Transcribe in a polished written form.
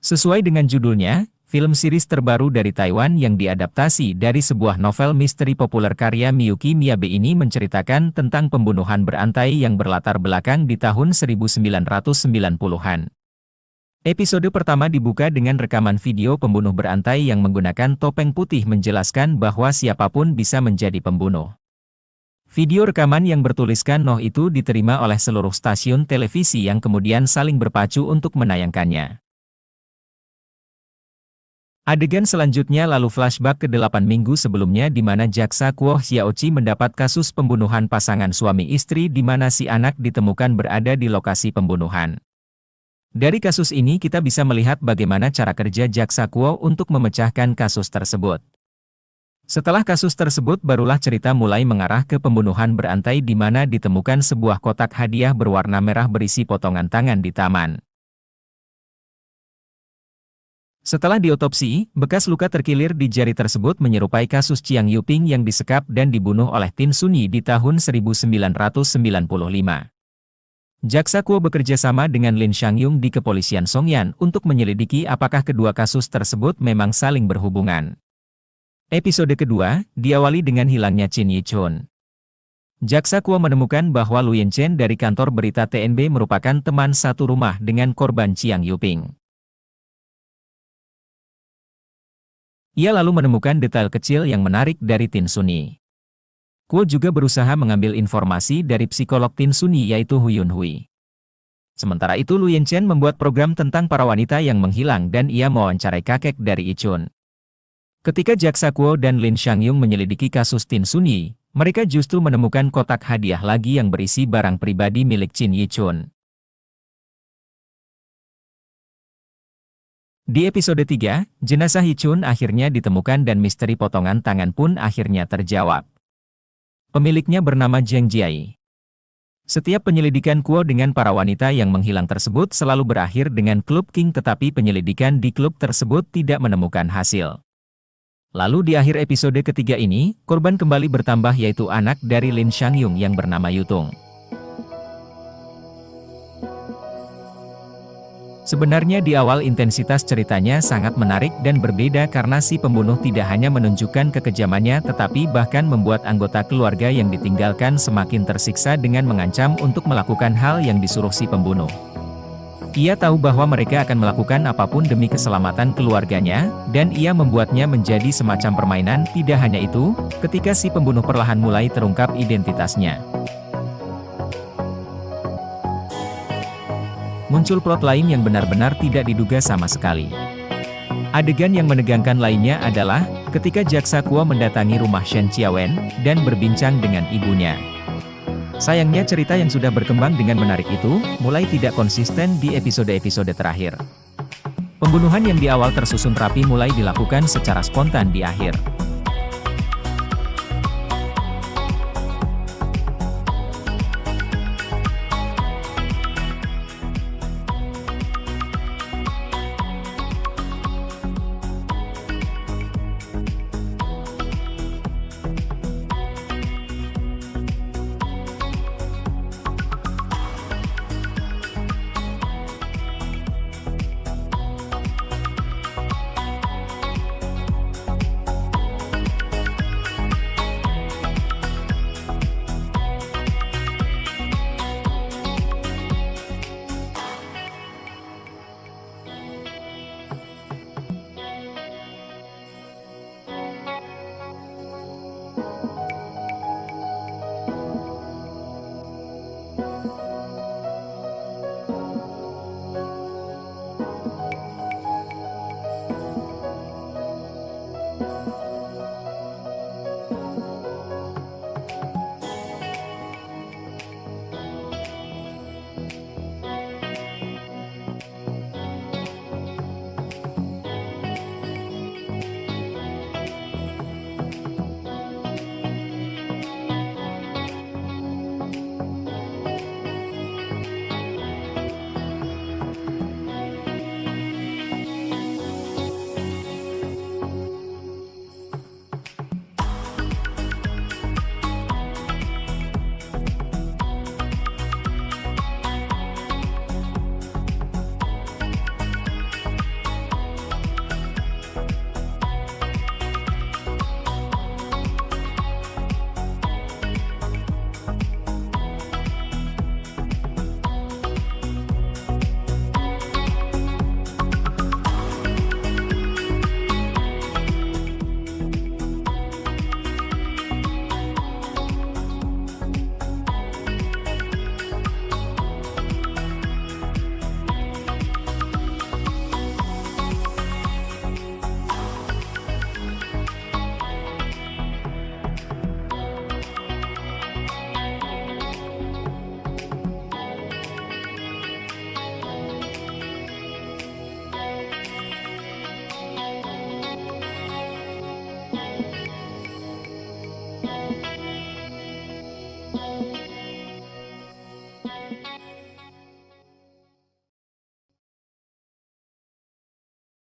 Sesuai dengan judulnya, film series terbaru dari Taiwan yang diadaptasi dari sebuah novel misteri populer karya Miyuki Miyabe ini menceritakan tentang pembunuhan berantai yang berlatar belakang di tahun 1990-an. Episode pertama dibuka dengan rekaman video pembunuh berantai yang menggunakan topeng putih menjelaskan bahwa siapapun bisa menjadi pembunuh. Video rekaman yang bertuliskan "Noh" itu diterima oleh seluruh stasiun televisi yang kemudian saling berpacu untuk menayangkannya. Adegan selanjutnya lalu flashback ke 8 minggu sebelumnya di mana jaksa Kuo Xiaoqi mendapat kasus pembunuhan pasangan suami istri di mana si anak ditemukan berada di lokasi pembunuhan. Dari kasus ini kita bisa melihat bagaimana cara kerja jaksa Kuo untuk memecahkan kasus tersebut. Setelah kasus tersebut barulah cerita mulai mengarah ke pembunuhan berantai di mana ditemukan sebuah kotak hadiah berwarna merah berisi potongan tangan di taman. Setelah diotopsi, bekas luka terkilir di jari tersebut menyerupai kasus Chiang Yuping yang disekap dan dibunuh oleh Tin Sunyi di tahun 1995. Jaksa Kuo bekerja sama dengan Lin Shangyung di kepolisian Songyan untuk menyelidiki apakah kedua kasus tersebut memang saling berhubungan. Episode kedua, diawali dengan hilangnya Chin Yichun. Jaksa Kuo menemukan bahwa Lu Yenchen dari kantor berita TNB merupakan teman satu rumah dengan korban Chiang Yuping. Ia lalu menemukan detail kecil yang menarik dari Tin Sunyi. Kuo juga berusaha mengambil informasi dari psikolog Tin Sunyi yaitu Hu Yunhui. Sementara itu Lu Yenchen membuat program tentang para wanita yang menghilang dan ia mewawancarai kakek dari Ichun. Ketika jaksa Kuo dan Lin Shangyung menyelidiki kasus Tin Sunyi, mereka justru menemukan kotak hadiah lagi yang berisi barang pribadi milik Chin Yichun. Di episode 3, jenazah Yichun akhirnya ditemukan dan misteri potongan tangan pun akhirnya terjawab. Pemiliknya bernama Zheng Jiai. Setiap penyelidikan Kuo dengan para wanita yang menghilang tersebut selalu berakhir dengan klub King tetapi penyelidikan di klub tersebut tidak menemukan hasil. Lalu di akhir episode ketiga ini, korban kembali bertambah yaitu anak dari Lin Shangyung yang bernama Yutung. Sebenarnya di awal intensitas ceritanya sangat menarik dan berbeda karena si pembunuh tidak hanya menunjukkan kekejamannya tetapi bahkan membuat anggota keluarga yang ditinggalkan semakin tersiksa dengan mengancam untuk melakukan hal yang disuruh si pembunuh. Ia tahu bahwa mereka akan melakukan apapun demi keselamatan keluarganya, dan ia membuatnya menjadi semacam permainan. Tidak hanya itu, ketika si pembunuh perlahan mulai terungkap identitasnya, muncul plot lain yang benar-benar tidak diduga sama sekali. Adegan yang menegangkan lainnya adalah, ketika jaksa Kuo mendatangi rumah Shen Qiawen, dan berbincang dengan ibunya. Sayangnya cerita yang sudah berkembang dengan menarik itu, mulai tidak konsisten di episode-episode terakhir. Pembunuhan yang di awal tersusun rapi mulai dilakukan secara spontan di akhir.